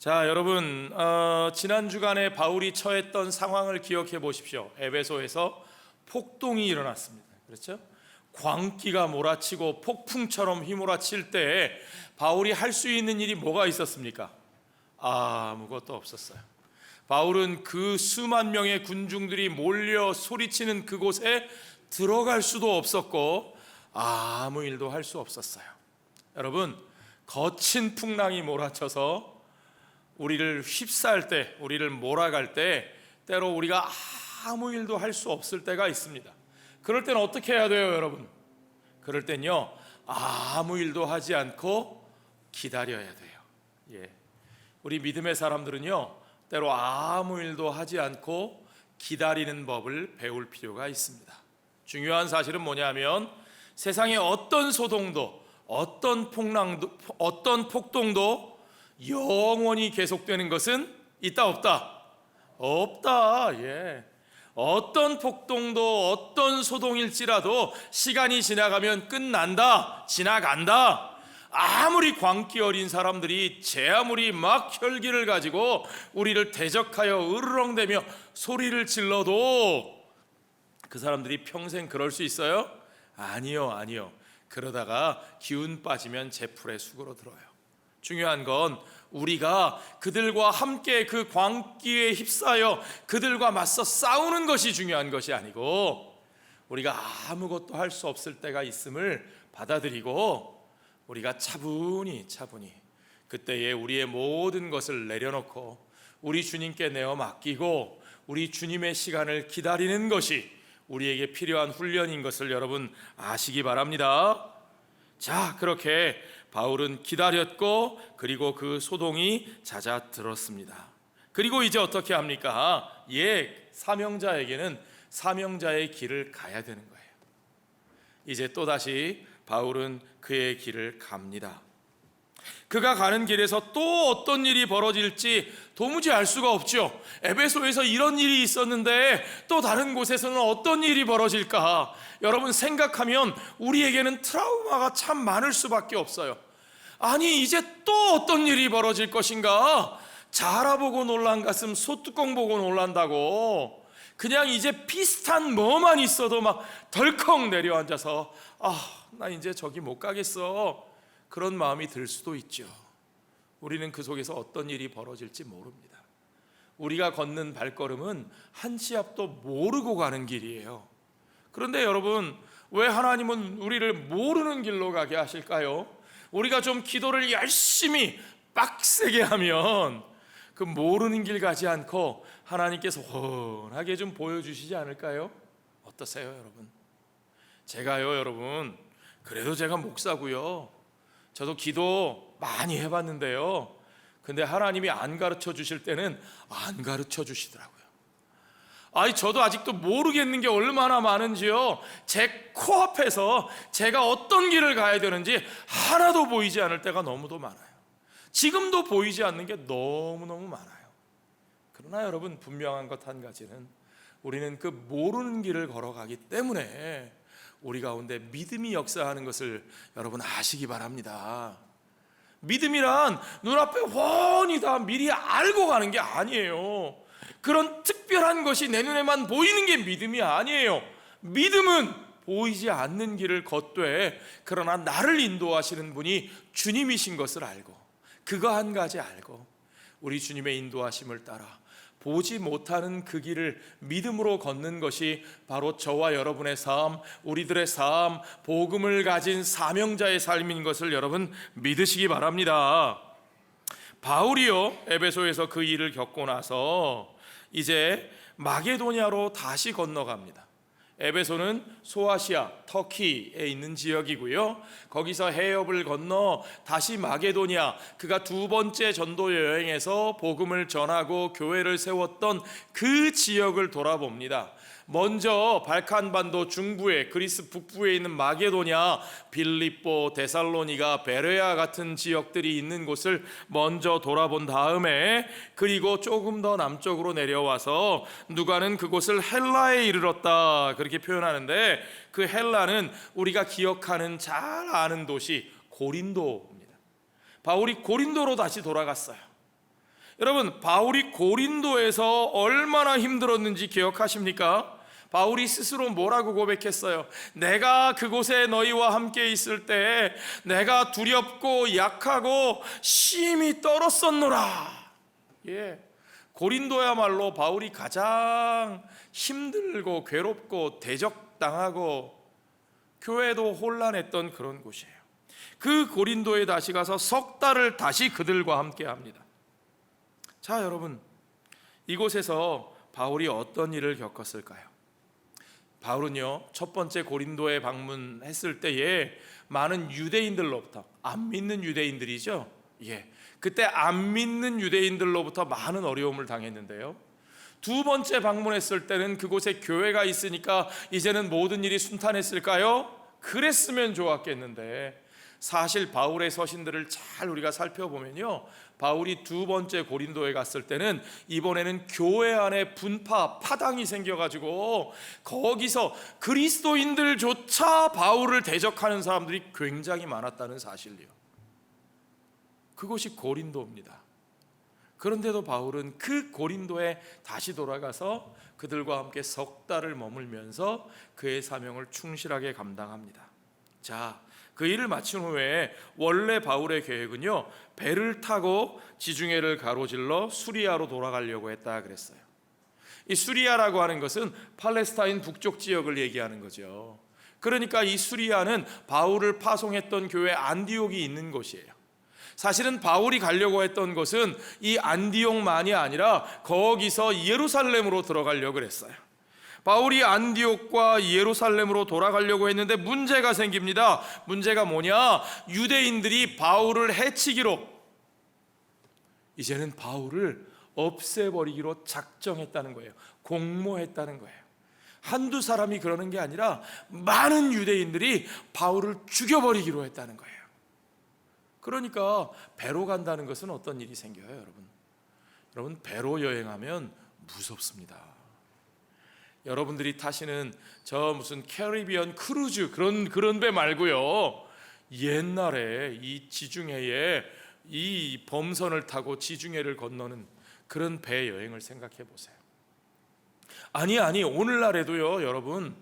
자, 여러분, 지난 주간에 바울이 처했던 상황을 기억해 보십시오. 에베소에서 폭동이 일어났습니다. 그렇죠? 광기가 몰아치고 폭풍처럼 휘몰아칠 때 바울이 할 수 있는 일이 뭐가 있었습니까? 아무것도 없었어요. 바울은 그 수만 명의 군중들이 몰려 소리치는 그곳에 들어갈 수도 없었고 아무 일도 할 수 없었어요. 여러분, 거친 풍랑이 몰아쳐서 우리를 휩싸을 때, 우리를 몰아갈 때 때로 우리가 아무 일도 할 수 없을 때가 있습니다. 그럴 때는 어떻게 해야 돼요, 여러분? 그럴 땐요, 아무 일도 하지 않고 기다려야 돼요. 예. 우리 믿음의 사람들은요, 때로 아무 일도 하지 않고 기다리는 법을 배울 필요가 있습니다. 중요한 사실은 뭐냐면 세상의 어떤 소동도, 어떤 풍랑도, 어떤 폭동도 영원히 계속되는 것은 있다 없다? 없다. 예. 어떤 폭동도 어떤 소동일지라도 시간이 지나가면 끝난다, 지나간다. 아무리 광기 어린 사람들이 제 아무리 막 혈기를 가지고 우리를 대적하여 으르렁대며 소리를 질러도 그 사람들이 평생 그럴 수 있어요? 아니요. 그러다가 기운 빠지면 제풀에 수그러 들어요. 중요한 건 우리가 그들과 함께 그 광기에 휩싸여 그들과 맞서 싸우는 것이 중요한 것이 아니고, 우리가 아무것도 할 수 없을 때가 있음을 받아들이고 우리가 차분히 그때에 우리의 모든 것을 내려놓고 우리 주님께 내어 맡기고 우리 주님의 시간을 기다리는 것이 우리에게 필요한 훈련인 것을 여러분 아시기 바랍니다. 자, 그렇게 바울은 기다렸고 그리고 그 소동이 잦아들었습니다. 그리고 이제 어떻게 합니까? 사명자에게는 사명자의 길을 가야 되는 거예요. 이제 또다시 바울은 그의 길을 갑니다. 그가 가는 길에서 또 어떤 일이 벌어질지 도무지 알 수가 없죠. 에베소에서 이런 일이 있었는데 또 다른 곳에서는 어떤 일이 벌어질까? 여러분, 생각하면 우리에게는 트라우마가 참 많을 수밖에 없어요. 아니, 이제 또 어떤 일이 벌어질 것인가? 자라 보고 놀란 가슴 소뚜껑 보고 놀란다고. 그냥 이제 비슷한 뭐만 있어도 막 덜컥 내려앉아서 나 이제 저기 못 가겠어, 그런 마음이 들 수도 있죠. 우리는 그 속에서 어떤 일이 벌어질지 모릅니다. 우리가 걷는 발걸음은 한 치 앞도 모르고 가는 길이에요. 그런데 여러분, 왜 하나님은 우리를 모르는 길로 가게 하실까요? 우리가 좀 기도를 열심히 빡세게 하면 그 모르는 길 가지 않고 하나님께서 훤하게 좀 보여주시지 않을까요? 어떠세요, 여러분? 제가요, 여러분, 그래도 제가 목사고요, 저도 기도 많이 해봤는데요, 근데 하나님이 안 가르쳐 주실 때는 안 가르쳐 주시더라고요. 저도 아직도 모르겠는 게 얼마나 많은지요. 제 코앞에서 제가 어떤 길을 가야 되는지 하나도 보이지 않을 때가 너무도 많아요. 지금도 보이지 않는 게 너무너무 많아요. 그러나 여러분, 분명한 것 한 가지는 우리는 그 모르는 길을 걸어가기 때문에 우리 가운데 믿음이 역사하는 것을 여러분 아시기 바랍니다. 믿음이란 눈앞에 훤히 다 미리 알고 가는 게 아니에요. 그런 특별한 것이 내 눈에만 보이는 게 믿음이 아니에요. 믿음은 보이지 않는 길을 걷되 그러나 나를 인도하시는 분이 주님이신 것을 알고, 그거 한 가지 알고 우리 주님의 인도하심을 따라 보지 못하는 그 길을 믿음으로 걷는 것이 바로 저와 여러분의 삶, 우리들의 삶, 복음을 가진 사명자의 삶인 것을 여러분 믿으시기 바랍니다. 바울이요, 에베소에서 그 일을 겪고 나서 이제 마게도냐로 다시 건너갑니다. 에베소는 소아시아, 터키에 있는 지역이고요, 거기서 해협을 건너 다시 마게도냐, 그가 두 번째 전도 여행에서 복음을 전하고 교회를 세웠던 그 지역을 돌아봅니다. 먼저 발칸반도 중부에, 그리스 북부에 있는 마게도냐, 빌립보, 데살로니가, 베레아 같은 지역들이 있는 곳을 먼저 돌아본 다음에 그리고 조금 더 남쪽으로 내려와서 누가는 그곳을 헬라에 이르렀다, 그렇게 표현하는데 그 헬라는 우리가 기억하는 잘 아는 도시 고린도입니다. 바울이 고린도로 다시 돌아갔어요. 여러분, 바울이 고린도에서 얼마나 힘들었는지 기억하십니까? 바울이 스스로 뭐라고 고백했어요? 내가 그곳에 너희와 함께 있을 때 내가 두렵고 약하고 심히 떨었었노라. 예, 고린도야말로 바울이 가장 힘들고 괴롭고 대적당하고 교회도 혼란했던 그런 곳이에요. 그 고린도에 다시 가서 석 달을 다시 그들과 함께 합니다. 자, 여러분, 이곳에서 바울이 어떤 일을 겪었을까요? 바울은요, 첫 번째 고린도에 방문했을 때에 많은 유대인들로부터, 안 믿는 유대인들이죠. 예, 그때 안 믿는 유대인들로부터 많은 어려움을 당했는데요. 두 번째 방문했을 때는 그곳에 교회가 있으니까 이제는 모든 일이 순탄했을까요? 그랬으면 좋았겠는데, 사실 바울의 서신들을 잘 우리가 살펴보면요, 바울이 두 번째 고린도에 갔을 때는 이번에는 교회 안에 파당이 생겨가지고 거기서 그리스도인들조차 바울을 대적하는 사람들이 굉장히 많았다는 사실이요. 그곳이 고린도입니다. 그런데도 바울은 그 고린도에 다시 돌아가서 그들과 함께 석 달을 머물면서 그의 사명을 충실하게 감당합니다. 자, 그 일을 마친 후에 원래 바울의 계획은요, 배를 타고 지중해를 가로질러 수리아로 돌아가려고 했다 그랬어요. 이 수리아라고 하는 것은 팔레스타인 북쪽 지역을 얘기하는 거죠. 그러니까 이 수리아는 바울을 파송했던 교회 안디옥이 있는 곳이에요. 사실은 바울이 가려고 했던 것은 이 안디옥만이 아니라 거기서 예루살렘으로 들어가려고 그랬어요. 바울이 안디옥과 예루살렘으로 돌아가려고 했는데 문제가 생깁니다. 문제가 뭐냐? 유대인들이 바울을 해치기로, 이제는 바울을 없애버리기로 작정했다는 거예요. 공모했다는 거예요. 한두 사람이 그러는 게 아니라 많은 유대인들이 바울을 죽여버리기로 했다는 거예요. 그러니까 배로 간다는 것은 어떤 일이 생겨요, 여러분? 여러분, 배로 여행하면 무섭습니다. 여러분들이 타시는 저 무슨 캐리비안 크루즈 그런 배 말고요, 옛날에 이 지중해에 이 범선을 타고 지중해를 건너는 그런 배 여행을 생각해 보세요. 아니 오늘날에도요, 여러분,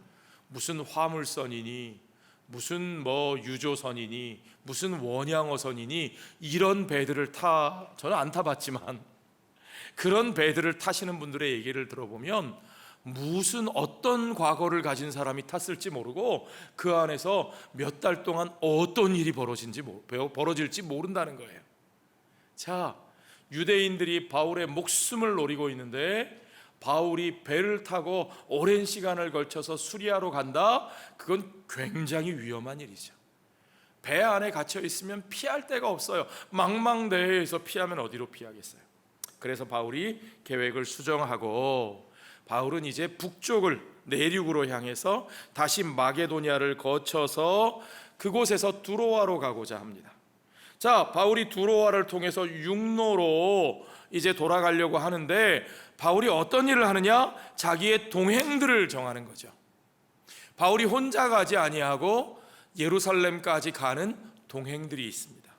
무슨 화물선이니 무슨 유조선이니 무슨 원양어선이니 이런 배들을 저는 안 타봤지만 그런 배들을 타시는 분들의 얘기를 들어보면 무슨 어떤 과거를 가진 사람이 탔을지 모르고 그 안에서 몇 달 동안 어떤 일이 벌어질지 모른다는 거예요. 자, 유대인들이 바울의 목숨을 노리고 있는데 바울이 배를 타고 오랜 시간을 걸쳐서 수리아로 간다? 그건 굉장히 위험한 일이죠. 배 안에 갇혀 있으면 피할 데가 없어요. 망망대해에서 피하면 어디로 피하겠어요? 그래서 바울이 계획을 수정하고 바울은 이제 북쪽을 내륙으로 향해서 다시 마게도니아를 거쳐서 그곳에서 두로아로 가고자 합니다. 자, 바울이 두로아를 통해서 육로로 이제 돌아가려고 하는데 바울이 어떤 일을 하느냐? 자기의 동행들을 정하는 거죠. 바울이 혼자 가지 아니하고 예루살렘까지 가는 동행들이 있습니다.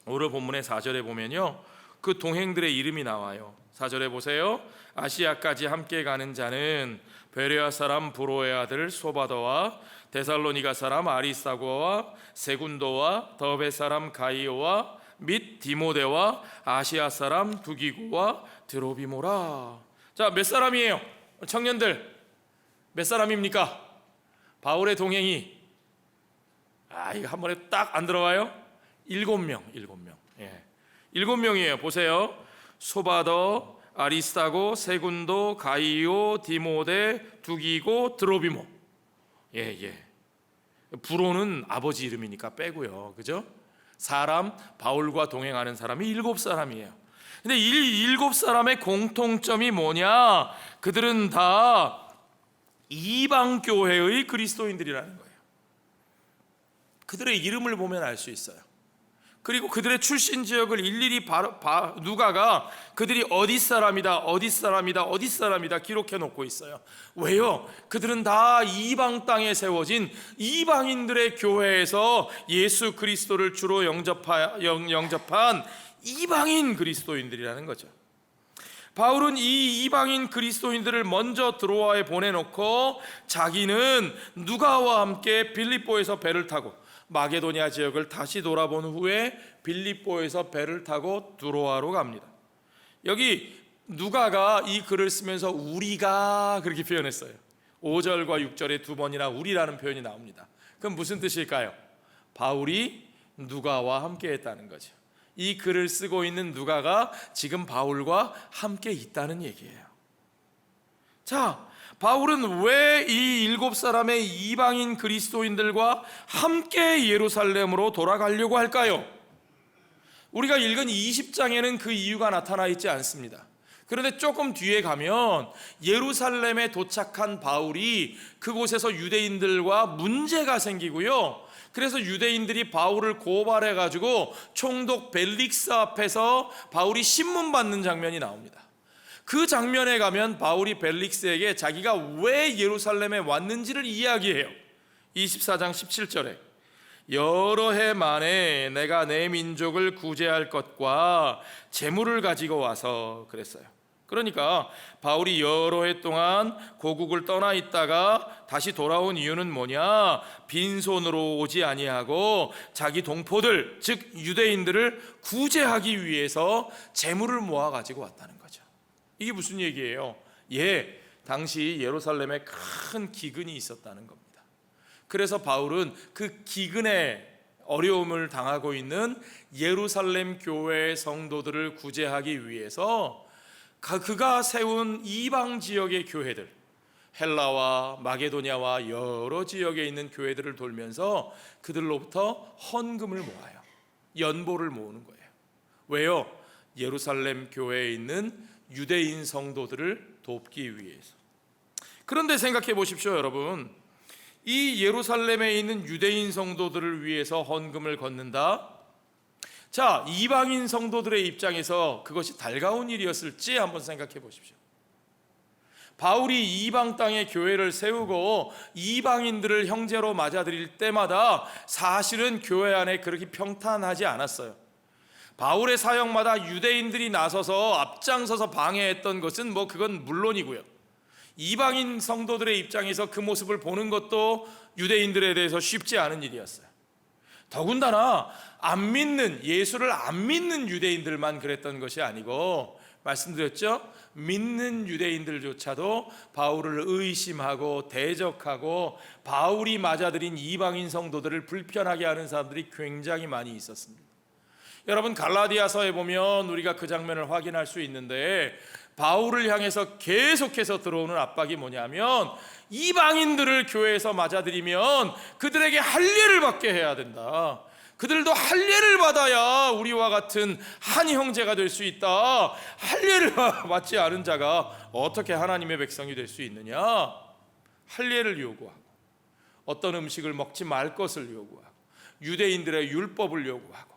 오늘 본문의 4절에 보면요, 그 동행들의 이름이 나와요. 4절에 보세요. 아시아까지 함께 가는 자는 베레아 사람 브로의 아들 소바더와 데살로니가 사람 아리스다고와 세군도와 더베 사람 가이오와 및 디모데와 아시아 사람 두기고와 드로비모라. 자, 몇 사람이에요? 청년들 몇 사람입니까? 바울의 동행이 이거 한 번에 딱 안 들어와요? 7명. 예, 7명이에요. 보세요. 소바더, 아리스다고, 세군도, 가이오, 디모데, 두기고, 드로비모. 예. 브로는 아버지 이름이니까 빼고요. 그죠? 사람, 바울과 동행하는 사람이 7사람이에요. 근데 이 7사람의 공통점이 뭐냐? 그들은 다 이방 교회의 그리스도인들이라는 거예요. 그들의 이름을 보면 알 수 있어요. 그리고 그들의 출신 지역을 일일이 누가가 그들이 어디 사람이다 기록해 놓고 있어요. 왜요? 그들은 다 이방 땅에 세워진 이방인들의 교회에서 예수 그리스도를 주로 영접한 이방인 그리스도인들이라는 거죠. 바울은 이 이방인 그리스도인들을 먼저 드로아에 보내놓고 자기는 누가와 함께 빌립보에서 배를 타고 마게도냐 지역을 다시 돌아본 후에 빌립보에서 배를 타고 드로아로 갑니다. 여기 누가가 이 글을 쓰면서 우리가 그렇게 표현했어요. 5절과 6절에 두 번이나 우리라는 표현이 나옵니다. 그럼 무슨 뜻일까요? 바울이 누가와 함께 했다는 거죠. 이 글을 쓰고 있는 누가가 지금 바울과 함께 있다는 얘기예요. 자, 바울은 왜 이 7사람의 이방인 그리스도인들과 함께 예루살렘으로 돌아가려고 할까요? 우리가 읽은 20장에는 그 이유가 나타나 있지 않습니다. 그런데 조금 뒤에 가면 예루살렘에 도착한 바울이 그곳에서 유대인들과 문제가 생기고요, 그래서 유대인들이 바울을 고발해가지고 총독 벨릭스 앞에서 바울이 신문받는 장면이 나옵니다. 그 장면에 가면 바울이 벨릭스에게 자기가 왜 예루살렘에 왔는지를 이야기해요. 24장 17절에 여러 해 만에 내가 내 민족을 구제할 것과 재물을 가지고 와서 그랬어요. 그러니까 바울이 여러 해 동안 고국을 떠나 있다가 다시 돌아온 이유는 뭐냐? 빈손으로 오지 아니하고 자기 동포들, 즉 유대인들을 구제하기 위해서 재물을 모아 가지고 왔다는 거죠. 이게 무슨 얘기예요? 당시 예루살렘에 큰 기근이 있었다는 겁니다. 그래서 바울은 그 기근에 어려움을 당하고 있는 예루살렘 교회의 성도들을 구제하기 위해서 그가 세운 이방 지역의 교회들, 헬라와 마게도냐와 여러 지역에 있는 교회들을 돌면서 그들로부터 헌금을 모아요. 연보를 모으는 거예요. 왜요? 예루살렘 교회에 있는 유대인 성도들을 돕기 위해서. 그런데 생각해 보십시오, 여러분. 이 예루살렘에 있는 유대인 성도들을 위해서 헌금을 걷는다. 자, 이방인 성도들의 입장에서 그것이 달가운 일이었을지 한번 생각해 보십시오. 바울이 이방 땅에 교회를 세우고 이방인들을 형제로 맞아들일 때마다 사실은 교회 안에 그렇게 평탄하지 않았어요. 바울의 사역마다 유대인들이 나서서 앞장서서 방해했던 것은 그건 물론이고요, 이방인 성도들의 입장에서 그 모습을 보는 것도 유대인들에 대해서 쉽지 않은 일이었어요. 더군다나 예수를 안 믿는 유대인들만 그랬던 것이 아니고, 말씀드렸죠? 믿는 유대인들조차도 바울을 의심하고 대적하고 바울이 맞아들인 이방인 성도들을 불편하게 하는 사람들이 굉장히 많이 있었습니다. 여러분, 갈라디아서에 보면 우리가 그 장면을 확인할 수 있는데, 바울을 향해서 계속해서 들어오는 압박이 뭐냐면, 이방인들을 교회에서 맞아들이면 그들에게 할례를 받게 해야 된다. 그들도 할례를 받아야 우리와 같은 한 형제가 될 수 있다. 할례를 받지 않은 자가 어떻게 하나님의 백성이 될 수 있느냐? 할례를 요구하고, 어떤 음식을 먹지 말 것을 요구하고, 유대인들의 율법을 요구하고,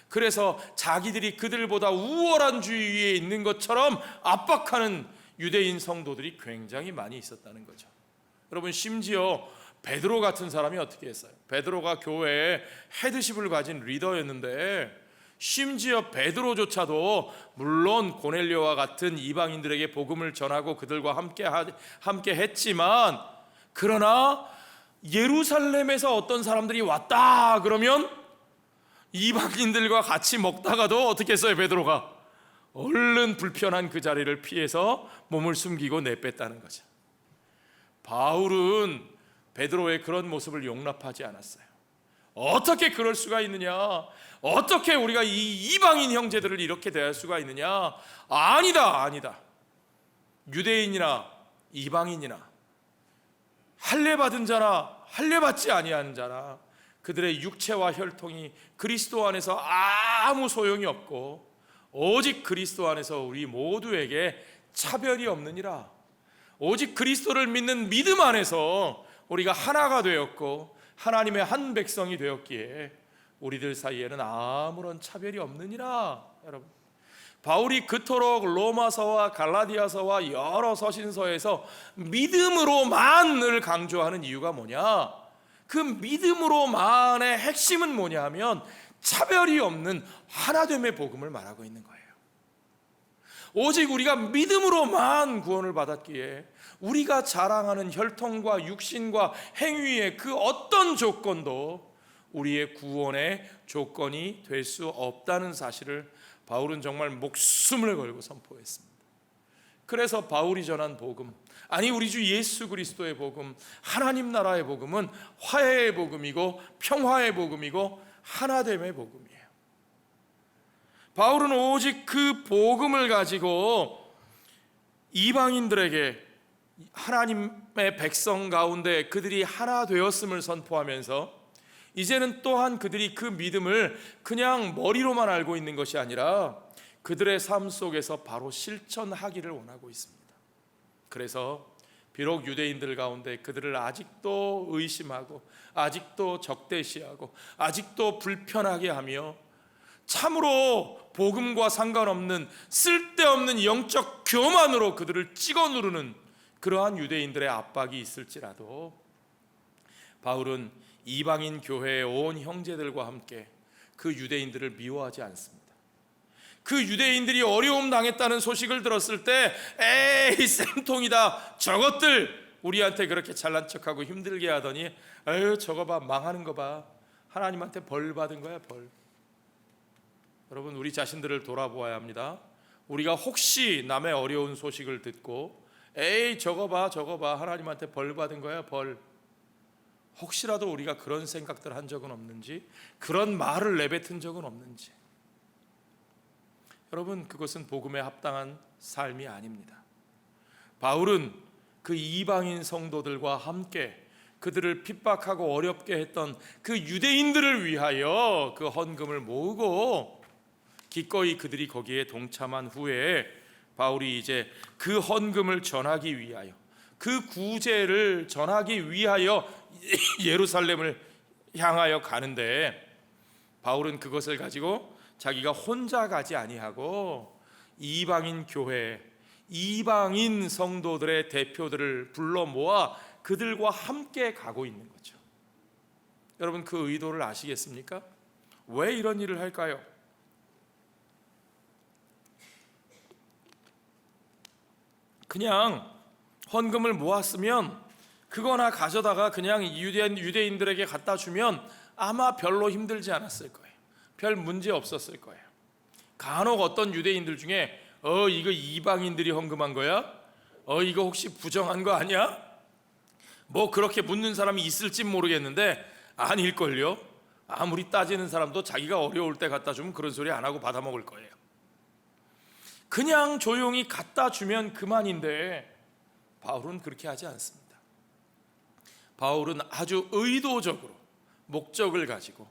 그래서 자기들이 그들보다 우월한 주위에 있는 것처럼 압박하는 유대인 성도들이 굉장히 많이 있었다는 거죠. 여러분, 심지어 베드로 같은 사람이 어떻게 했어요? 베드로가 교회에 헤드십을 가진 리더였는데, 심지어 베드로조차도 물론 고넬료와 같은 이방인들에게 복음을 전하고 그들과 함께 했지만, 그러나 예루살렘에서 어떤 사람들이 왔다 그러면 이방인들과 같이 먹다가도 어떻게 했어요? 베드로가 얼른 불편한 그 자리를 피해서 몸을 숨기고 내뺐다는 거죠. 바울은 베드로의 그런 모습을 용납하지 않았어요. 어떻게 그럴 수가 있느냐? 어떻게 우리가 이 이방인 형제들을 이렇게 대할 수가 있느냐? 아니다. 유대인이나 이방인이나 할례 받은 자나 할례 받지 아니하는 자나 그들의 육체와 혈통이 그리스도 안에서 아무 소용이 없고 오직 그리스도 안에서 우리 모두에게 차별이 없느니라. 오직 그리스도를 믿는 믿음 안에서 우리가 하나가 되었고 하나님의 한 백성이 되었기에 우리들 사이에는 아무런 차별이 없느니라. 여러분, 바울이 그토록 로마서와 갈라디아서와 여러 서신서에서 믿음으로만을 강조하는 이유가 뭐냐? 그 믿음으로만의 핵심은 뭐냐 하면 차별이 없는 하나됨의 복음을 말하고 있는 거예요. 오직 우리가 믿음으로만 구원을 받았기에 우리가 자랑하는 혈통과 육신과 행위의 그 어떤 조건도 우리의 구원의 조건이 될 수 없다는 사실을 바울은 정말 목숨을 걸고 선포했습니다. 그래서 바울이 전한 복음, 아니 우리 주 예수 그리스도의 복음, 하나님 나라의 복음은 화해의 복음이고 평화의 복음이고 하나됨의 복음이에요. 바울은 오직 그 복음을 가지고 이방인들에게 하나님의 백성 가운데 그들이 하나 되었음을 선포하면서 이제는 또한 그들이 그 믿음을 그냥 머리로만 알고 있는 것이 아니라 그들의 삶 속에서 바로 실천하기를 원하고 있습니다. 그래서 비록 유대인들 가운데 그들을 아직도 의심하고 아직도 적대시하고 아직도 불편하게 하며 참으로 복음과 상관없는 쓸데없는 영적 교만으로 그들을 찍어 누르는 그러한 유대인들의 압박이 있을지라도 바울은 이방인 교회의 온 형제들과 함께 그 유대인들을 미워하지 않습니다. 그 유대인들이 어려움 당했다는 소식을 들었을 때 에이 쌤통이다, 저것들 우리한테 그렇게 잘난 척하고 힘들게 하더니 에휴 저거 봐, 망하는 거 봐, 하나님한테 벌 받은 거야, 벌. 여러분, 우리 자신들을 돌아보아야 합니다. 우리가 혹시 남의 어려운 소식을 듣고 에이 저거 봐, 저거 봐, 하나님한테 벌 받은 거야, 벌. 혹시라도 우리가 그런 생각들 한 적은 없는지, 그런 말을 내뱉은 적은 없는지. 여러분, 그것은 복음에 합당한 삶이 아닙니다. 바울은 그 이방인 성도들과 함께 그들을 핍박하고 어렵게 했던 그 유대인들을 위하여 그 헌금을 모으고 기꺼이 그들이 거기에 동참한 후에 바울이 이제 그 헌금을 전하기 위하여, 그 구제를 전하기 위하여 예루살렘을 향하여 가는데, 바울은 그것을 가지고 자기가 혼자 가지 아니하고 이방인 교회, 이방인 성도들의 대표들을 불러 모아 그들과 함께 가고 있는 거죠. 여러분, 그 의도를 아시겠습니까? 왜 이런 일을 할까요? 그냥 헌금을 모았으면 그거나 가져다가 그냥 유대인들에게 갖다 주면 아마 별로 힘들지 않았을 거예요. 별 문제 없었을 거예요. 간혹 어떤 유대인들 중에 이거 이방인들이 헌금한 거야? 이거 혹시 부정한 거 아니야? 뭐 그렇게 묻는 사람이 있을지 모르겠는데 아닐걸요. 아무리 따지는 사람도 자기가 어려울 때 갖다 주면 그런 소리 안 하고 받아 먹을 거예요. 그냥 조용히 갖다 주면 그만인데 바울은 그렇게 하지 않습니다. 바울은 아주 의도적으로 목적을 가지고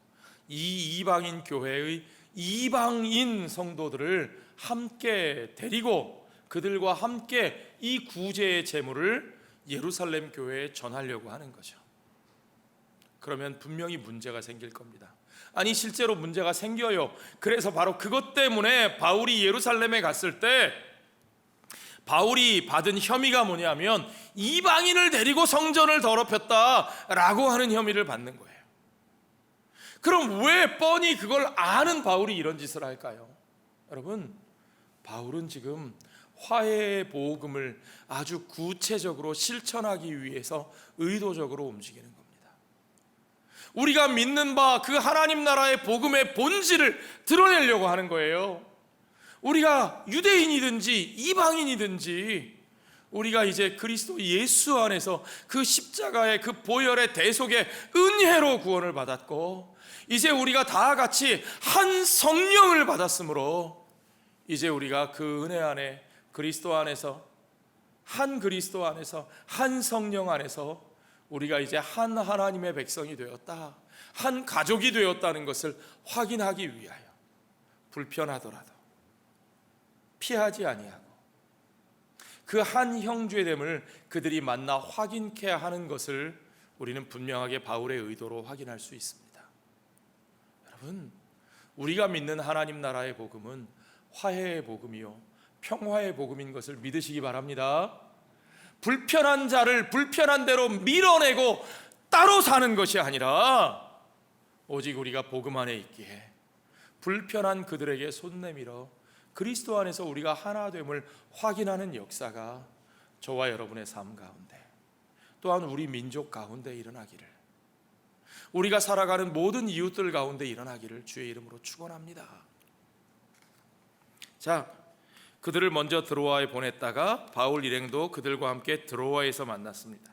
이 이방인 교회의 이방인 성도들을 함께 데리고 그들과 함께 이 구제의 제물을 예루살렘 교회에 전하려고 하는 거죠. 그러면 분명히 문제가 생길 겁니다. 아니, 실제로 문제가 생겨요. 그래서 바로 그것 때문에 바울이 예루살렘에 갔을 때 바울이 받은 혐의가 뭐냐면 이방인을 데리고 성전을 더럽혔다라고 하는 혐의를 받는 거예요. 그럼 왜 뻔히 그걸 아는 바울이 이런 짓을 할까요? 여러분, 바울은 지금 화해의 복음을 아주 구체적으로 실천하기 위해서 의도적으로 움직이는 겁니다. 우리가 믿는 바 그 하나님 나라의 복음의 본질을 드러내려고 하는 거예요. 우리가 유대인이든지 이방인이든지 우리가 이제 그리스도 예수 안에서 그 십자가의 그 보혈의 대속의 은혜로 구원을 받았고, 이제 우리가 다 같이 한 성령을 받았으므로 이제 우리가 그 은혜 안에 그리스도 안에서 한 성령 안에서 우리가 이제 한 하나님의 백성이 되었다, 한 가족이 되었다는 것을 확인하기 위하여 불편하더라도 피하지 아니하고 그 한 형제됨을 그들이 만나 확인케 하는 것을 우리는 분명하게 바울의 의도로 확인할 수 있습니다. 여러분, 우리가 믿는 하나님 나라의 복음은 화해의 복음이요 평화의 복음인 것을 믿으시기 바랍니다. 불편한 자를 불편한 대로 밀어내고 따로 사는 것이 아니라 오직 우리가 복음 안에 있기에 불편한 그들에게 손 내밀어 그리스도 안에서 우리가 하나됨을 확인하는 역사가 저와 여러분의 삶 가운데, 또한 우리 민족 가운데 일어나기를, 우리가 살아가는 모든 이웃들 가운데 일어나기를 주의 이름으로 축원합니다. 자, 그들을 먼저 드로아에 보냈다가 바울 일행도 그들과 함께 드로아에서 만났습니다.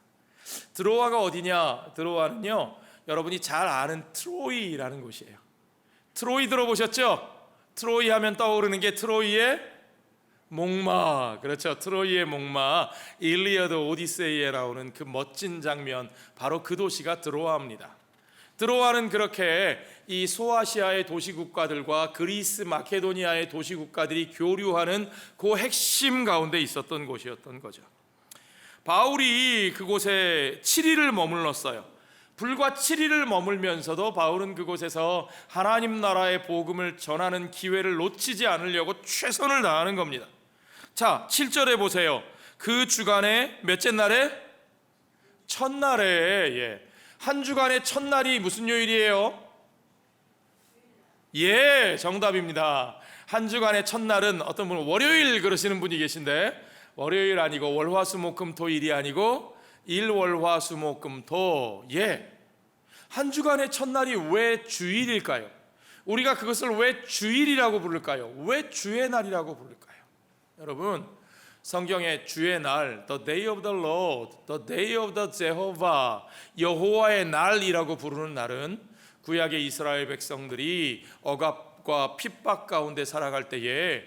드로아가 어디냐? 드로아는요, 여러분이 잘 아는 트로이라는 곳이에요. 트로이 들어보셨죠? 트로이 하면 떠오르는 게 트로이의 목마. 그렇죠. 트로이의 목마, 일리어드 오디세이에 나오는 그 멋진 장면, 바로 그 도시가 드로아입니다. 드로아는 그렇게 이 소아시아의 도시국가들과 그리스, 마케도니아의 도시국가들이 교류하는 그 핵심 가운데 있었던 곳이었던 거죠. 바울이 그곳에 7일을 머물렀어요. 불과 7일을 머물면서도 바울은 그곳에서 하나님 나라의 복음을 전하는 기회를 놓치지 않으려고 최선을 다하는 겁니다. 자, 7절에 보세요. 그 주간의 몇째 날에? 첫날에, 한 주간의 첫날이 무슨 요일이에요? 정답입니다. 한 주간의 첫날은 어떤 분은 월요일 그러시는 분이 계신데, 월요일 아니고 월화수목금토일이 아니고 일월화수목금토. 한 주간의 첫날이 왜 주일일까요? 우리가 그것을 왜 주일이라고 부를까요? 왜 주의 날이라고 부를까요? 여러분, 성경의 주의 날, the day of the Lord, the day of the Jehovah, 여호와의 날이라고 부르는 날은 구약의 이스라엘 백성들이 억압과 핍박 가운데 살아갈 때에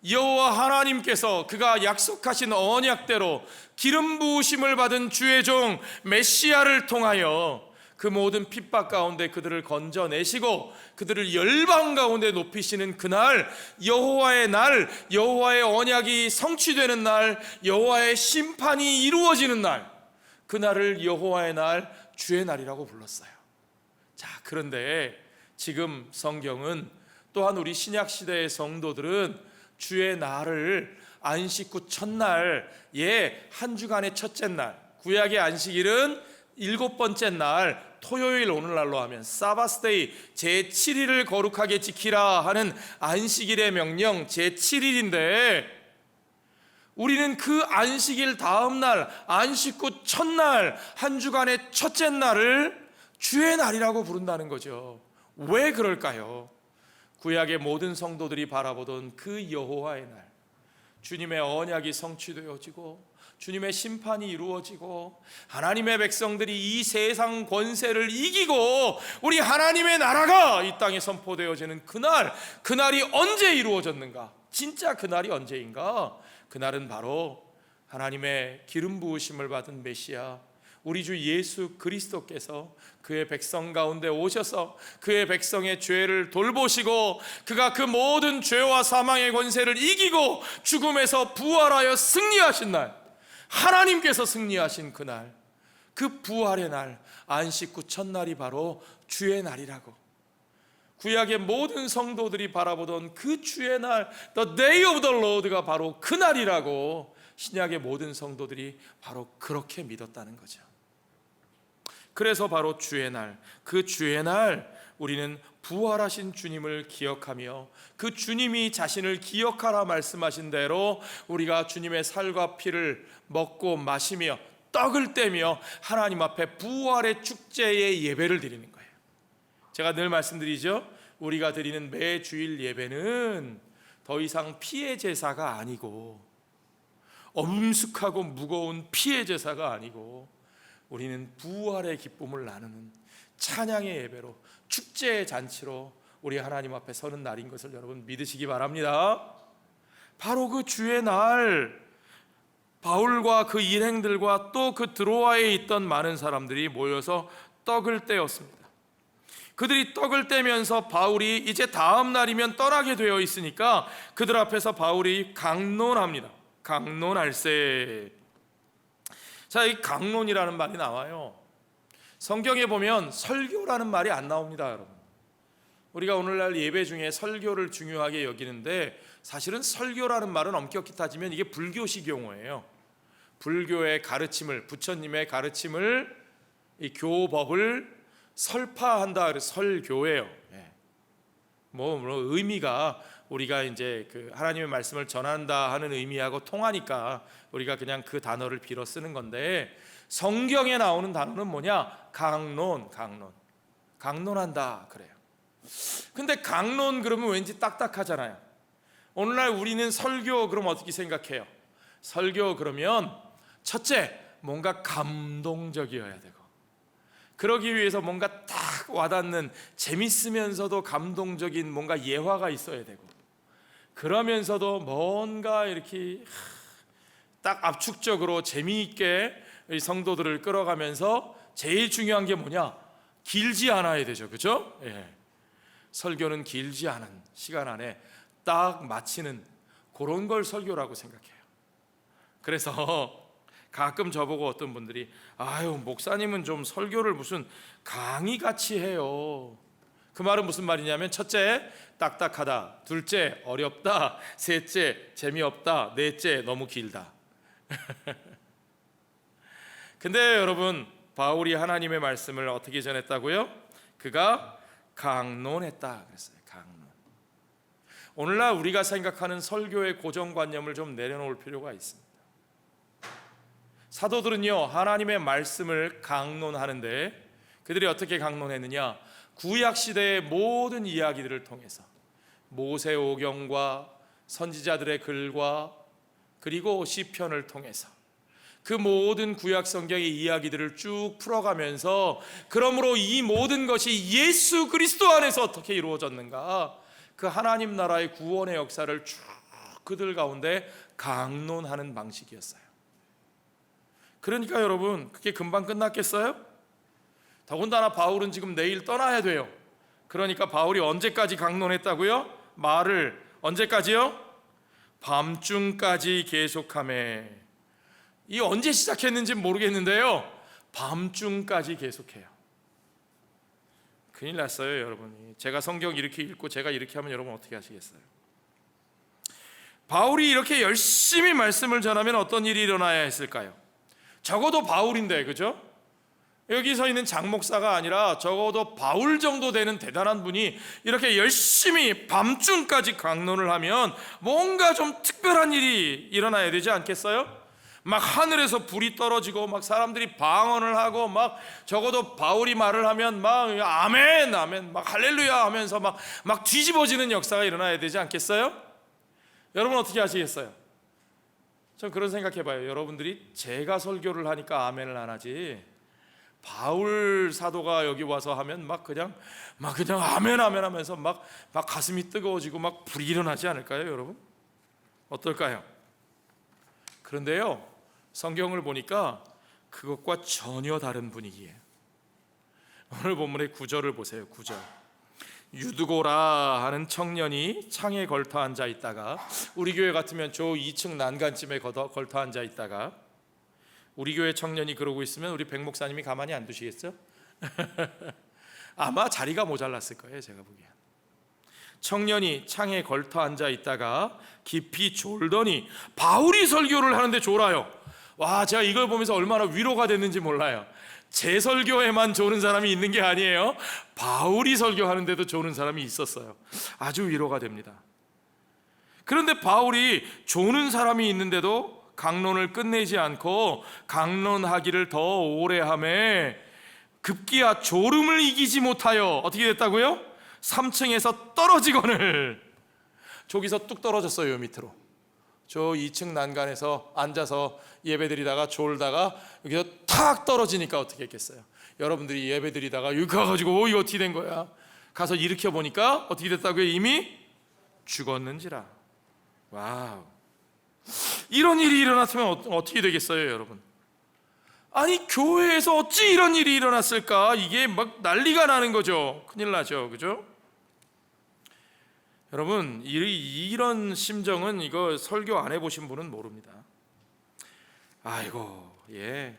여호와 하나님께서 그가 약속하신 언약대로 기름 부으심을 받은 주의 종 메시아를 통하여 그 모든 핍박 가운데 그들을 건져내시고 그들을 열방 가운데 높이시는 그날, 여호와의 날, 여호와의 언약이 성취되는 날, 여호와의 심판이 이루어지는 날, 그날을 여호와의 날, 주의 날이라고 불렀어요. 자, 그런데 지금 성경은, 또한 우리 신약시대의 성도들은 주의 날을 안식 후 첫날, 한 주간의 첫째 날, 구약의 안식일은 7번째 날, 토요일, 오늘날로 하면 사바스데이, 제7일을 거룩하게 지키라 하는 안식일의 명령 제7일인데, 우리는 그 안식일 다음 날, 안식 후 첫날, 한 주간의 첫째 날을 주의 날이라고 부른다는 거죠. 왜 그럴까요? 구약의 모든 성도들이 바라보던 그 여호와의 날, 주님의 언약이 성취되어지고 주님의 심판이 이루어지고 하나님의 백성들이 이 세상 권세를 이기고 우리 하나님의 나라가 이 땅에 선포되어지는 그날, 그날이 언제 이루어졌는가? 진짜 그날이 언제인가? 그날은 바로 하나님의 기름 부으심을 받은 메시아 우리 주 예수 그리스도께서 그의 백성 가운데 오셔서 그의 백성의 죄를 돌보시고 그가 그 모든 죄와 사망의 권세를 이기고 죽음에서 부활하여 승리하신 날, 하나님께서 승리하신 그날, 그 부활의 날, 안식 후 첫날이 바로 주의 날이라고 구약의 모든 성도들이 바라보던 그 주의 날, The day of the Lord가 바로 그 날이라고 신약의 모든 성도들이 바로 그렇게 믿었다는 거죠. 그래서 바로 주의 날, 그 주의 날 우리는 부활하신 주님을 기억하며 그 주님이 자신을 기억하라 말씀하신 대로 우리가 주님의 살과 피를 먹고 마시며 떡을 떼며 하나님 앞에 부활의 축제의 예배를 드리는 거예요. 제가 늘 말씀드리죠. 우리가 드리는 매 주일 예배는 더 이상 피의 제사가 아니고 엄숙하고 무거운 피의 제사가 아니고 우리는 부활의 기쁨을 나누는 찬양의 예배로, 축제의 잔치로 우리 하나님 앞에 서는 날인 것을 여러분 믿으시기 바랍니다. 바로 그 주의 날, 바울과 그 일행들과 또 그 드로아에 있던 많은 사람들이 모여서 떡을 떼었습니다. 그들이 떡을 떼면서 바울이 이제 다음 날이면 떠나게 되어 있으니까 그들 앞에서 바울이 강론합니다. 강론할세. 자, 이 강론이라는 말이 나와요. 성경에 보면 설교라는 말이 안 나옵니다, 여러분. 우리가 오늘날 예배 중에 설교를 중요하게 여기는데 사실은 설교라는 말은 엄격히 따지면 이게 불교식 용어예요. 불교의 가르침을, 부처님의 가르침을, 이 교법을 설파한다, 그래서 설교예요. 물론 의미가 우리가 이제 그 하나님의 말씀을 전한다 하는 의미하고 통하니까 우리가 그냥 그 단어를 빌어 쓰는 건데, 성경에 나오는 단어는 뭐냐? 강론한다 그래요. 근데 강론 그러면 왠지 딱딱하잖아요. 오늘날 우리는 설교 그럼 어떻게 생각해요? 설교 그러면 첫째, 뭔가 감동적이어야 되고, 그러기 위해서 뭔가 딱 와닿는 재밌으면서도 감동적인 뭔가 예화가 있어야 되고, 그러면서도 뭔가 이렇게 딱 압축적으로 재미있게 성도들을 끌어가면서, 제일 중요한 게 뭐냐? 길지 않아야 되죠. 그죠? 예. 설교는 길지 않은 시간 안에 딱 마치는 그런 걸 설교라고 생각해요. 그래서 가끔 저보고 어떤 분들이, 아유, 목사님은 좀 설교를 무슨 강의같이 해요. 그 말은 무슨 말이냐면, 첫째, 딱딱하다. 둘째, 어렵다. 셋째, 재미없다. 넷째, 너무 길다. 근데 여러분, 바울이 하나님의 말씀을 어떻게 전했다고요? 그가 강론했다 그랬어요. 강론. 오늘날 우리가 생각하는 설교의 고정관념을 좀 내려놓을 필요가 있습니다. 사도들은요, 하나님의 말씀을 강론하는데 그들이 어떻게 강론했느냐? 구약 시대의 모든 이야기들을 통해서, 모세오경과 선지자들의 글과 그리고 시편을 통해서 그 모든 구약 성경의 이야기들을 쭉 풀어가면서, 그러므로 이 모든 것이 예수 그리스도 안에서 어떻게 이루어졌는가, 그 하나님 나라의 구원의 역사를 쭉 그들 가운데 강론하는 방식이었어요. 그러니까 여러분, 그게 금방 끝났겠어요? 더군다나 바울은 지금 내일 떠나야 돼요. 그러니까 바울이 언제까지 강론했다고요? 말을 언제까지요? 밤중까지 계속하매. 이 언제 시작했는지 모르겠는데요, 밤중까지 계속해요. 큰일 났어요 여러분이. 제가 성경 이렇게 읽고 제가 이렇게 하면 여러분 어떻게 하시겠어요? 바울이 이렇게 열심히 말씀을 전하면 어떤 일이 일어나야 했을까요? 적어도 바울인데, 그죠? 여기 서 있는 장 목사가 아니라 적어도 바울 정도 되는 대단한 분이 이렇게 열심히 밤중까지 강론을 하면 뭔가 좀 특별한 일이 일어나야 되지 않겠어요? 막 하늘에서 불이 떨어지고, 막 사람들이 방언을 하고, 막 적어도 바울이 말을 하면 막 아멘 아멘 막 할렐루야 하면서 막 뒤집어지는 역사가 일어나야 되지 않겠어요? 여러분 어떻게 하시겠어요? 전 그런 생각해봐요. 여러분들이 제가 설교를 하니까 아멘을 안 하지, 바울 사도가 여기 와서 하면 막 그냥 아멘 아멘 하면서 막 가슴이 뜨거워지고 막 불이 일어나지 않을까요 여러분? 어떨까요? 그런데요, 성경을 보니까 그것과 전혀 다른 분위기예요. 오늘 본문의 9절을 보세요. 9절. 유두고라 하는 청년이 창에 걸터 앉아 있다가, 우리 교회 같으면 저 2층 난간쯤에 걸터 앉아 있다가, 우리 교회 청년이 그러고 있으면 우리 백 목사님이 가만히 안 두시겠죠? 아마 자리가 모자랐을 거예요 제가 보기엔. 청년이 창에 걸터 앉아 있다가 깊이 졸더니, 바울이 설교를 하는데 졸아요. 와, 제가 이걸 보면서 얼마나 위로가 됐는지 몰라요. 제 설교에만 조는 사람이 있는 게 아니에요. 바울이 설교하는데도 조는 사람이 있었어요. 아주 위로가 됩니다. 그런데 바울이 조는 사람이 있는데도 강론을 끝내지 않고 강론하기를 더 오래 하매 급기야 졸음을 이기지 못하여 어떻게 됐다고요? 3층에서 떨어지거늘. 저기서 뚝 떨어졌어요 밑으로. 저 2층 난간에서 앉아서 예배드리다가 졸다가 여기서 탁 떨어지니까 어떻게 했겠어요? 여러분들이 예배드리다가 여기 가가지고 이거 어떻게 된 거야? 가서 일으켜 보니까 어떻게 됐다고요? 이미 죽었는지라. 와우. 이런 일이 일어났으면 어떻게 되겠어요 여러분? 아니, 교회에서 어찌 이런 일이 일어났을까? 이게 막 난리가 나는 거죠. 큰일 나죠, 그죠? 여러분, 이런 심정은 이거 설교 안 해보신 분은 모릅니다. 아이고, 예,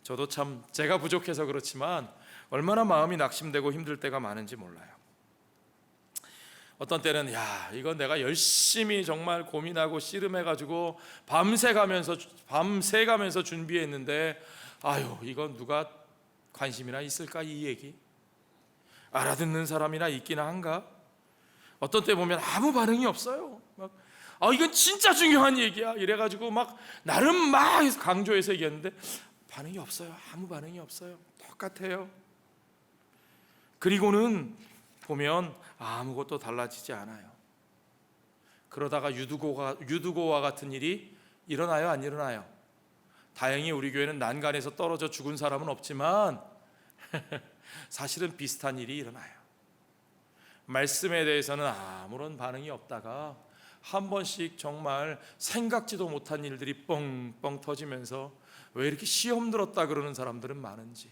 저도 참 제가 부족해서 그렇지만 얼마나 마음이 낙심되고 힘들 때가 많은지 몰라요. 어떤 때는 이건 내가 열심히 정말 고민하고 씨름해가지고 밤새 가면서 준비했는데, 아유, 이건 누가 관심이나 있을까? 이 얘기 알아듣는 사람이나 있기나 한가? 어떤 때 보면 아무 반응이 없어요. 막 이건 진짜 중요한 얘기야 이래가지고 막 나름 막 강조해서 얘기했는데 반응이 없어요. 아무 반응이 없어요. 똑같아요. 그리고는 보면 아무것도 달라지지 않아요. 그러다가 유두고와 같은 일이 일어나요, 안 일어나요? 다행히 우리 교회는 난간에서 떨어져 죽은 사람은 없지만 사실은 비슷한 일이 일어나요. 말씀에 대해서는 아무런 반응이 없다가 한 번씩 정말 생각지도 못한 일들이 뻥뻥 터지면서 왜 이렇게 시험 들었다 그러는 사람들은 많은지,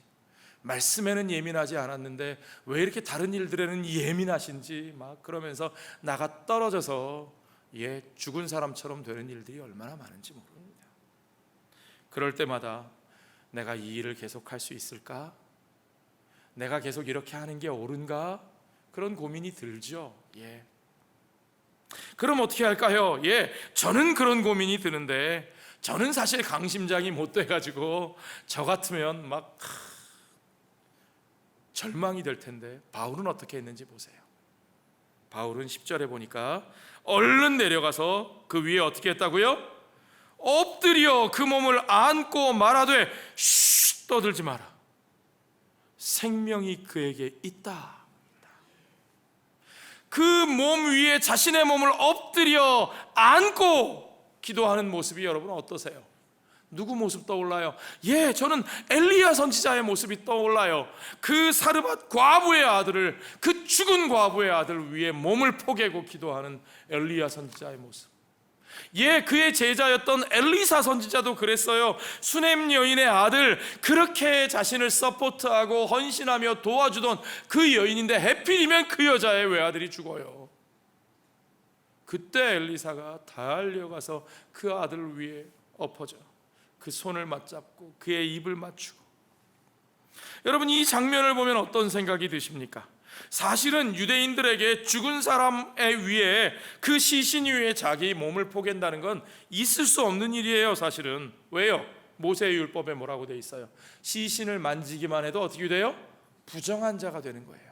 말씀에는 예민하지 않았는데 왜 이렇게 다른 일들에는 예민하신지 막 그러면서 나가 떨어져서 죽은 사람처럼 되는 일들이 얼마나 많은지 모릅니다. 그럴 때마다 내가 이 일을 계속할 수 있을까? 내가 계속 이렇게 하는 게 옳은가? 그런 고민이 들죠. 그럼 어떻게 할까요? 저는 그런 고민이 드는데 저는 사실 강심장이 못 돼가지고 저 같으면 막 절망이 될 텐데 바울은 어떻게 했는지 보세요. 바울은 10절에 보니까 얼른 내려가서 그 위에 어떻게 했다고요? 엎드려 그 몸을 안고 말하되 떠들지 마라. 생명이 그에게 있다. 그 몸 위에 자신의 몸을 엎드려 안고 기도하는 모습이 여러분 어떠세요? 누구 모습 떠올라요? 저는 엘리야 선지자의 모습이 떠올라요. 그 사르밧 과부의 아들을, 그 죽은 과부의 아들 위에 몸을 포개고 기도하는 엘리야 선지자의 모습. 그의 제자였던 엘리사 선지자도 그랬어요. 수넴 여인의 아들, 그렇게 자신을 서포트하고 헌신하며 도와주던 그 여인인데 하필이면 그 여자의 외아들이 죽어요. 그때 엘리사가 달려가서 그 아들 위에 엎어져 그 손을 맞잡고 그의 입을 맞추고. 여러분, 이 장면을 보면 어떤 생각이 드십니까? 사실은 유대인들에게 죽은 사람의 위에, 그 시신 위에 자기 몸을 포갠다는 건 있을 수 없는 일이에요. 사실은. 왜요? 모세의 율법에 뭐라고 돼 있어요? 시신을 만지기만 해도 어떻게 돼요? 부정한 자가 되는 거예요.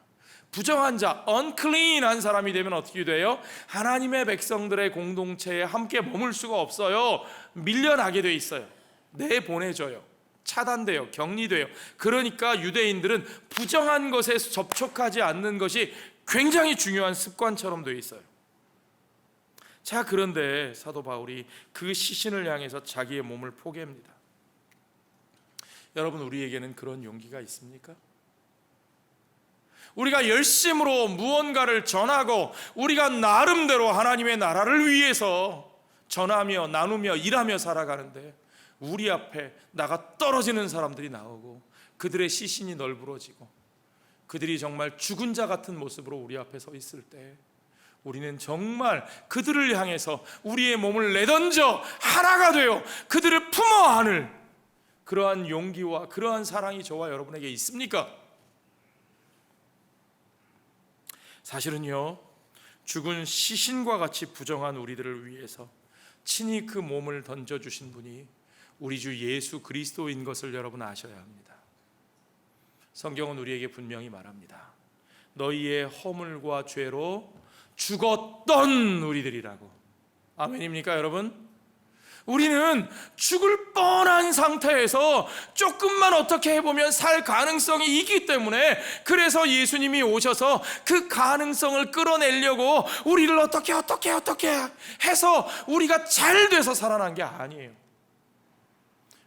부정한 자, unclean한 사람이 되면 어떻게 돼요? 하나님의 백성들의 공동체에 함께 머물 수가 없어요. 밀려나게 돼 있어요. 내보내져요. 차단돼요. 격리돼요. 그러니까 유대인들은 부정한 것에 접촉하지 않는 것이 굉장히 중요한 습관처럼 되어 있어요. 자, 그런데 사도 바울이 그 시신을 향해서 자기의 몸을 포개합니다. 여러분, 우리에게는 그런 용기가 있습니까? 우리가 열심으로 무언가를 전하고 우리가 나름대로 하나님의 나라를 위해서 전하며 나누며 일하며 살아가는데 우리 앞에 나가 떨어지는 사람들이 나오고 그들의 시신이 널브러지고 그들이 정말 죽은 자 같은 모습으로 우리 앞에 서 있을 때 우리는 정말 그들을 향해서 우리의 몸을 내던져 하나가 되어 그들을 품어 안을 그러한 용기와 그러한 사랑이 저와 여러분에게 있습니까? 사실은요, 죽은 시신과 같이 부정한 우리들을 위해서 친히 그 몸을 던져주신 분이 우리 주 예수 그리스도인 것을 여러분 아셔야 합니다. 성경은 우리에게 분명히 말합니다. 너희의 허물과 죄로 죽었던 우리들이라고. 아멘입니까, 여러분? 우리는 죽을 뻔한 상태에서 조금만 어떻게 해보면 살 가능성이 있기 때문에, 그래서 예수님이 오셔서 그 가능성을 끌어내려고 우리를 어떻게 해서 우리가 잘 돼서 살아난 게 아니에요.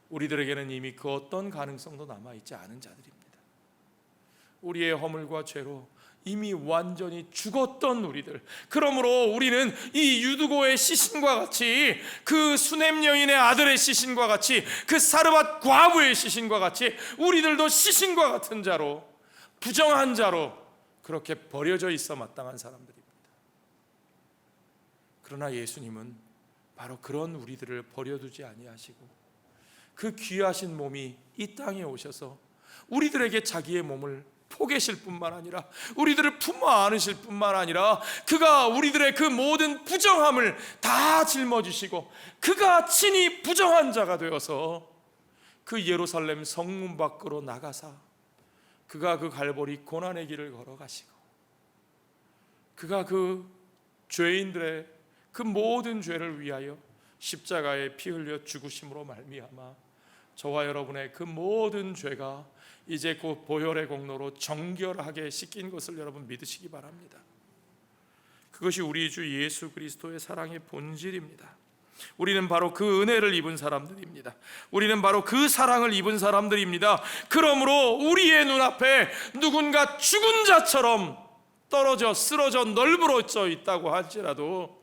우리들에게는 이미 그 어떤 가능성도 남아있지 않은 자들입니다. 우리의 허물과 죄로 이미 완전히 죽었던 우리들. 그러므로 우리는 이 유두고의 시신과 같이, 그 수넴 여인의 아들의 시신과 같이, 그 사르밧 과부의 시신과 같이 우리들도 시신과 같은 자로, 부정한 자로 그렇게 버려져 있어 마땅한 사람들입니다. 그러나 예수님은 바로 그런 우리들을 버려두지 아니하시고 그 귀하신 몸이 이 땅에 오셔서 우리들에게 자기의 몸을 포개실 뿐만 아니라 우리들을 품어 안으실 뿐만 아니라 그가 우리들의 그 모든 부정함을 다 짊어지시고 그가 친히 부정한 자가 되어서 그 예루살렘 성문 밖으로 나가사 그가 그 갈보리 고난의 길을 걸어가시고 그가 그 죄인들의 그 모든 죄를 위하여 십자가에 피 흘려 죽으심으로 말미암아 저와 여러분의 그 모든 죄가 이제 곧 보혈의 공로로 정결하게 씻긴 것을 여러분 믿으시기 바랍니다. 그것이 우리 주 예수 그리스도의 사랑의 본질입니다. 우리는 바로 그 은혜를 입은 사람들입니다. 우리는 바로 그 사랑을 입은 사람들입니다. 그러므로 우리의 눈앞에 누군가 죽은 자처럼 떨어져 쓰러져 널브러져 있다고 할지라도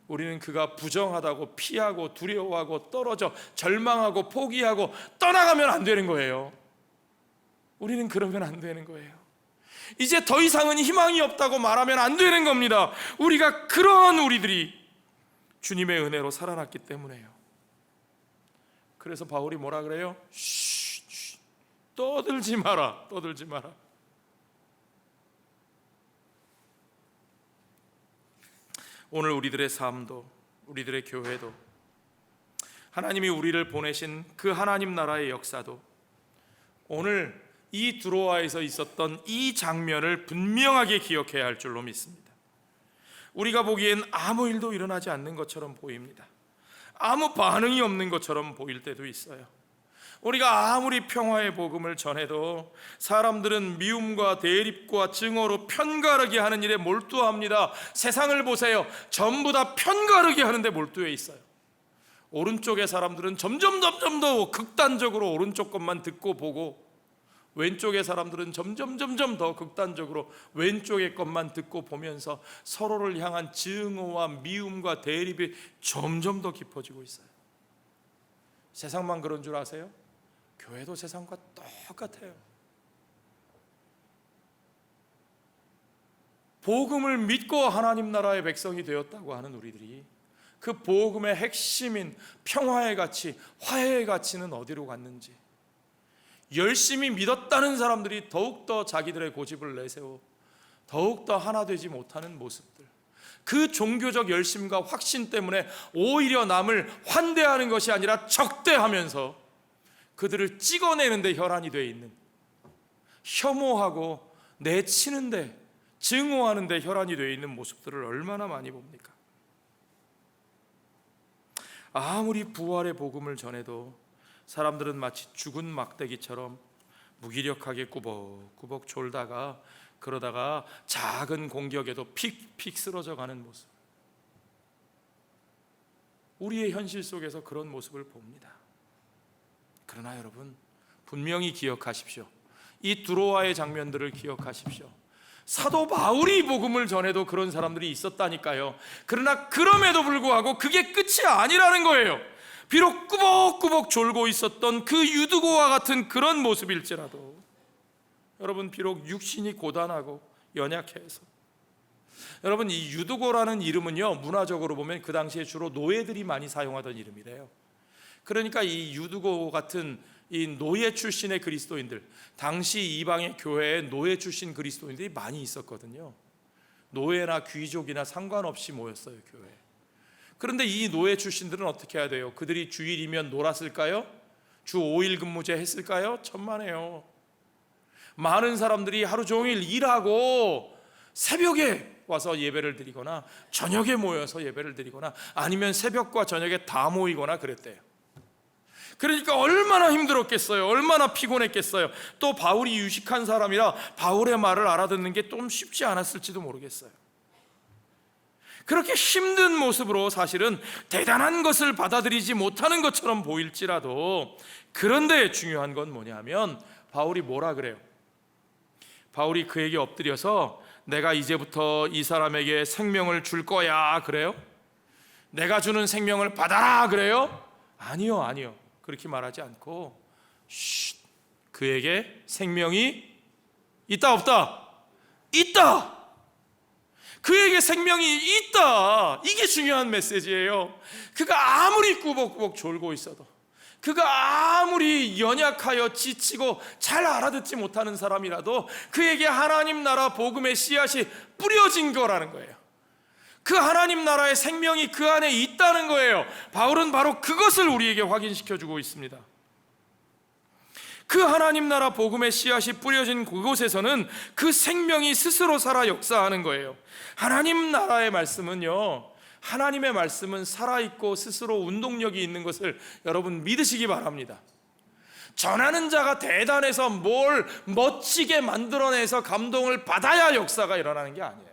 우리는 그가 부정하다고 피하고 두려워하고 떨어져 절망하고 포기하고 떠나가면 안 되는 거예요. 우리는 그러면 안 되는 거예요. 이제 더 이상은 희망이 없다고 말하면 안 되는 겁니다. 우리가 그러한 우리들이 주님의 은혜로 살아났기 때문에요. 그래서 바울이 뭐라 그래요? 떠들지 마라. 떠들지 마라. 오늘 우리들의 삶도 우리들의 교회도 하나님이 우리를 보내신 그 하나님 나라의 역사도 오늘 이 드로아에서 있었던 이 장면을 분명하게 기억해야 할 줄로 믿습니다. 우리가 보기엔 아무 일도 일어나지 않는 것처럼 보입니다. 아무 반응이 없는 것처럼 보일 때도 있어요. 우리가 아무리 평화의 복음을 전해도 사람들은 미움과 대립과 증오로 편가르게 하는 일에 몰두합니다. 세상을 보세요. 전부 다 편가르게 하는데 몰두해 있어요. 오른쪽의 사람들은 점점 더 극단적으로 오른쪽 것만 듣고 보고, 왼쪽의 사람들은 점점 더 극단적으로 왼쪽의 것만 듣고 보면서 서로를 향한 증오와 미움과 대립이 점점 더 깊어지고 있어요. 세상만 그런 줄 아세요? 교회도 세상과 똑같아요. 복음을 믿고 하나님 나라의 백성이 되었다고 하는 우리들이 그 복음의 핵심인 평화의 가치, 화해의 가치는 어디로 갔는지, 열심히 믿었다는 사람들이 더욱더 자기들의 고집을 내세워 더욱더 하나 되지 못하는 모습들, 그 종교적 열심과 확신 때문에 오히려 남을 환대하는 것이 아니라 적대하면서 그들을 찍어내는 데 혈안이 되어 있는, 혐오하고 내치는 데, 증오하는 데 혈안이 되어 있는 모습들을 얼마나 많이 봅니까? 아무리 부활의 복음을 전해도 사람들은 마치 죽은 막대기처럼 무기력하게 꾸벅꾸벅 졸다가 그러다가 작은 공격에도 픽픽 쓰러져 가는 모습, 우리의 현실 속에서 그런 모습을 봅니다. 그러나 여러분, 분명히 기억하십시오. 이 드로아의 장면들을 기억하십시오. 사도 바울이 복음을 전해도 그런 사람들이 있었다니까요. 그러나 그럼에도 불구하고 그게 끝이 아니라는 거예요. 비록 꾸벅꾸벅 졸고 있었던 그 유두고와 같은 그런 모습일지라도, 여러분, 비록 육신이 고단하고 연약해서, 여러분, 이 유두고라는 이름은요, 문화적으로 보면 그 당시에 주로 노예들이 많이 사용하던 이름이래요. 그러니까 이 유두고 같은 이 노예 출신의 그리스도인들, 당시 이방의 교회에 노예 출신 그리스도인들이 많이 있었거든요. 노예나 귀족이나 상관없이 모였어요, 교회에. 그런데 이 노예 출신들은 어떻게 해야 돼요? 그들이 주일이면 놀았을까요? 주 5일 근무제 했을까요? 천만에요. 많은 사람들이 하루 종일 일하고 새벽에 와서 예배를 드리거나 저녁에 모여서 예배를 드리거나 아니면 새벽과 저녁에 다 모이거나 그랬대요. 그러니까 얼마나 힘들었겠어요. 얼마나 피곤했겠어요. 또 바울이 유식한 사람이라 바울의 말을 알아듣는 게 좀 쉽지 않았을지도 모르겠어요. 그렇게 힘든 모습으로 사실은 대단한 것을 받아들이지 못하는 것처럼 보일지라도, 그런데 중요한 건 뭐냐면 바울이 뭐라 그래요? 바울이 그에게 엎드려서 내가 이제부터 이 사람에게 생명을 줄 거야 그래요? 내가 주는 생명을 받아라 그래요? 아니요. 그렇게 말하지 않고 그에게 생명이 있다 없다? 있다! 그에게 생명이 있다! 이게 중요한 메시지예요. 그가 아무리 꾸벅꾸벅 졸고 있어도, 그가 아무리 연약하여 지치고 잘 알아듣지 못하는 사람이라도 그에게 하나님 나라 복음의 씨앗이 뿌려진 거라는 거예요. 그 하나님 나라의 생명이 그 안에 있다는 거예요. 바울은 바로 그것을 우리에게 확인시켜주고 있습니다. 그 하나님 나라 복음의 씨앗이 뿌려진 그곳에서는 그 생명이 스스로 살아 역사하는 거예요. 하나님 나라의 말씀은요, 하나님의 말씀은 살아있고 스스로 운동력이 있는 것을 여러분 믿으시기 바랍니다. 전하는 자가 대단해서 뭘 멋지게 만들어내서 감동을 받아야 역사가 일어나는 게 아니에요.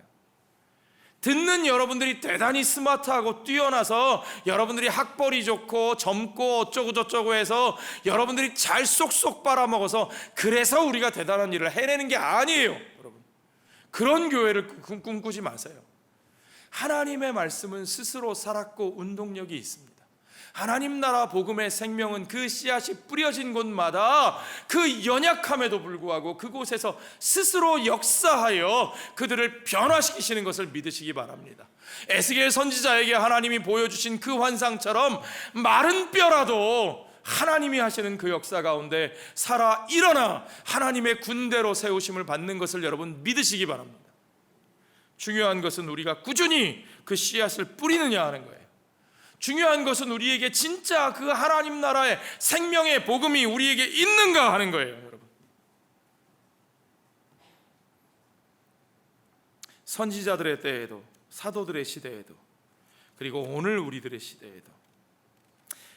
듣는 여러분들이 대단히 스마트하고 뛰어나서 여러분들이 학벌이 좋고 젊고 어쩌고 저쩌고 해서 여러분들이 잘 쏙쏙 빨아먹어서 그래서 우리가 대단한 일을 해내는 게 아니에요. 여러분, 그런 교회를 꿈꾸지 마세요. 하나님의 말씀은 스스로 살았고 운동력이 있습니다. 하나님 나라 복음의 생명은 그 씨앗이 뿌려진 곳마다 그 연약함에도 불구하고 그곳에서 스스로 역사하여 그들을 변화시키시는 것을 믿으시기 바랍니다. 에스겔 선지자에게 하나님이 보여주신 그 환상처럼 마른 뼈라도 하나님이 하시는 그 역사 가운데 살아 일어나 하나님의 군대로 세우심을 받는 것을 여러분 믿으시기 바랍니다. 중요한 것은 우리가 꾸준히 그 씨앗을 뿌리느냐 하는 거예요. 중요한 것은 우리에게 진짜 그 하나님 나라의 생명의 복음이 우리에게 있는가 하는 거예요. 여러분, 선지자들의 때에도 사도들의 시대에도 그리고 오늘 우리들의 시대에도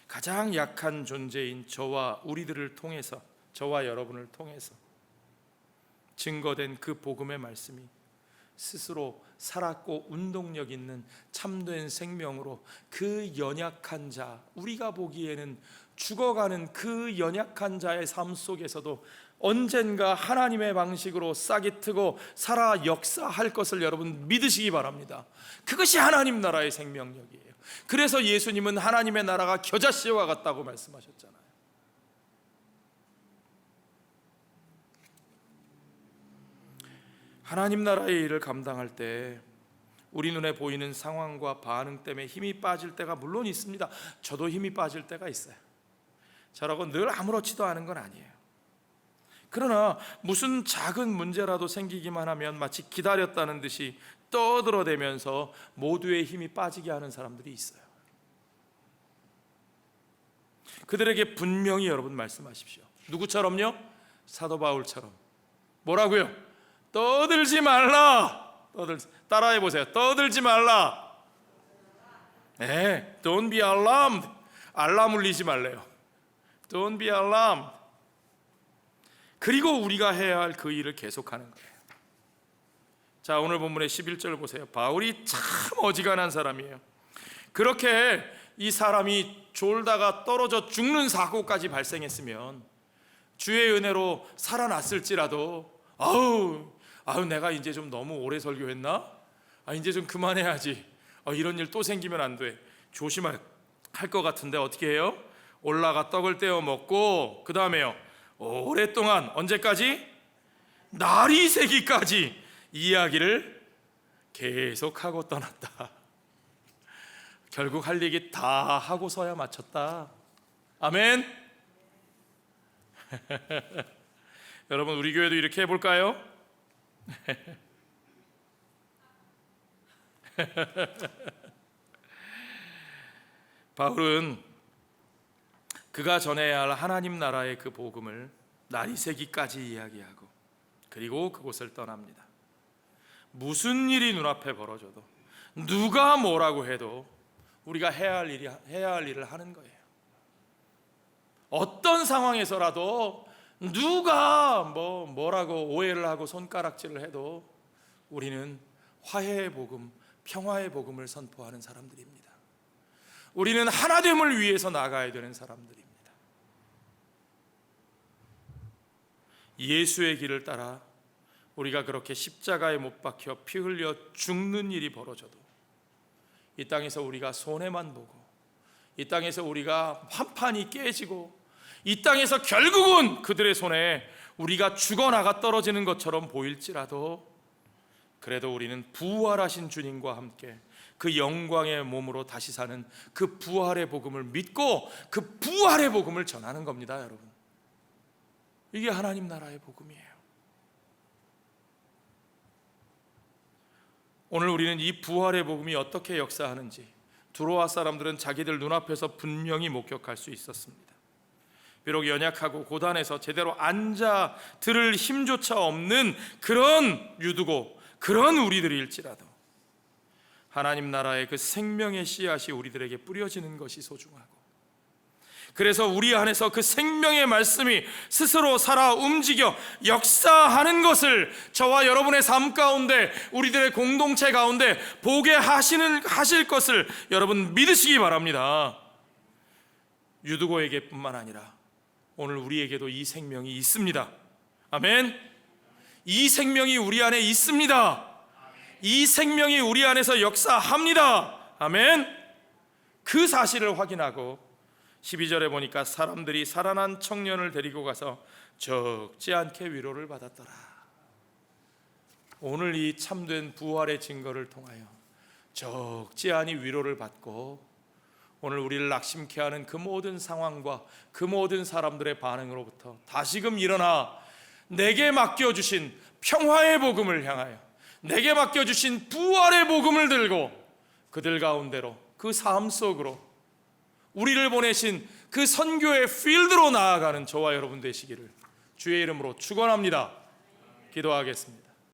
가장 약한 존재인 저와 우리들을 통해서, 저와 여러분을 통해서 증거된 그 복음의 말씀이 스스로 살았고 운동력 있는 참된 생명으로 그 연약한 자, 우리가 보기에는 죽어가는 그 연약한 자의 삶 속에서도 언젠가 하나님의 방식으로 싹이 트고 살아 역사할 것을 여러분 믿으시기 바랍니다. 그것이 하나님 나라의 생명력이에요. 그래서 예수님은 하나님의 나라가 겨자씨와 같다고 말씀하셨잖아요. 하나님 나라의 일을 감당할 때 우리 눈에 보이는 상황과 반응 때문에 힘이 빠질 때가 물론 있습니다. 저도 힘이 빠질 때가 있어요. 저라고 늘 아무렇지도 않은 건 아니에요. 그러나 무슨 작은 문제라도 생기기만 하면 마치 기다렸다는 듯이 떠들어대면서 모두의 힘이 빠지게 하는 사람들이 있어요. 그들에게 분명히 여러분 말씀하십시오. 누구처럼요? 사도 바울처럼. 뭐라고요? 떠들지 말라. 따라해 보세요. 떠들지 말라. 네, don't be alarmed. 알람 울리지 말래요. Don't be alarmed. 그리고 우리가 해야 할 그 일을 계속하는 거예요. 자, 오늘 본문의 11절 보세요. 바울이 참 어지간한 사람이에요. 그렇게 이 사람이 졸다가 떨어져 죽는 사고까지 발생했으면 주의 은혜로 살아났을지라도 아우 내가 이제 좀 너무 오래 설교했나? 이제 좀 그만해야지. 이런 일 또 생기면 안 돼. 조심할 것 같은데 어떻게 해요? 올라가 떡을 떼어 먹고 그 다음에요, 오랫동안 언제까지? 날이 새기까지 이야기를 계속하고 떠났다. 결국 할 얘기 다 하고서야 마쳤다. 아멘. 여러분, 우리 교회도 이렇게 해볼까요? 바울은 그가 전해야 할 하나님 나라의 그 복음을 날이 새기까지 이야기하고 그리고 그곳을 떠납니다. 무슨 일이 눈앞에 벌어져도 누가 뭐라고 해도 우리가 해야 할 일을 하는 거예요. 어떤 상황에서라도 누가 뭐라고 오해를 하고 손가락질을 해도 우리는 화해의 복음, 평화의 복음을 선포하는 사람들입니다. 우리는 하나됨을 위해서 나가야 되는 사람들입니다. 예수의 길을 따라 우리가 그렇게 십자가에 못 박혀 피 흘려 죽는 일이 벌어져도 이 땅에서 우리가 손해만 보고 이 땅에서 우리가 환판이 깨지고 이 땅에서 결국은 그들의 손에 우리가 죽어나가 떨어지는 것처럼 보일지라도 그래도 우리는 부활하신 주님과 함께 그 영광의 몸으로 다시 사는 그 부활의 복음을 믿고 그 부활의 복음을 전하는 겁니다, 여러분. 이게 하나님 나라의 복음이에요. 오늘 우리는 이 부활의 복음이 어떻게 역사하는지 두로아 사람들은 자기들 눈앞에서 분명히 목격할 수 있었습니다. 비록 연약하고 고단해서 제대로 앉아 들을 힘조차 없는 그런 유두고 그런 우리들일지라도 하나님 나라의 그 생명의 씨앗이 우리들에게 뿌려지는 것이 소중하고, 그래서 우리 안에서 그 생명의 말씀이 스스로 살아 움직여 역사하는 것을 저와 여러분의 삶 가운데, 우리들의 공동체 가운데 보게 하실 것을 여러분 믿으시기 바랍니다. 유두고에게뿐만 아니라 오늘 우리에게도 이 생명이 있습니다. 아멘. 이 생명이 우리 안에 있습니다. 이 생명이 우리 안에서 역사합니다. 아멘. 그 사실을 확인하고 12절에 보니까 사람들이 살아난 청년을 데리고 가서 적지 않게 위로를 받았더라. 오늘 이 참된 부활의 증거를 통하여 적지 않이 위로를 받고, 오늘 우리를 낙심케 하는 그 모든 상황과 그 모든 사람들의 반응으로부터 다시금 일어나 내게 맡겨주신 평화의 복음을 향하여, 내게 맡겨주신 부활의 복음을 들고 그들 가운데로, 그 삶 속으로 우리를 보내신 그 선교의 필드로 나아가는 저와 여러분 되시기를 주의 이름으로 축원합니다. 기도하겠습니다.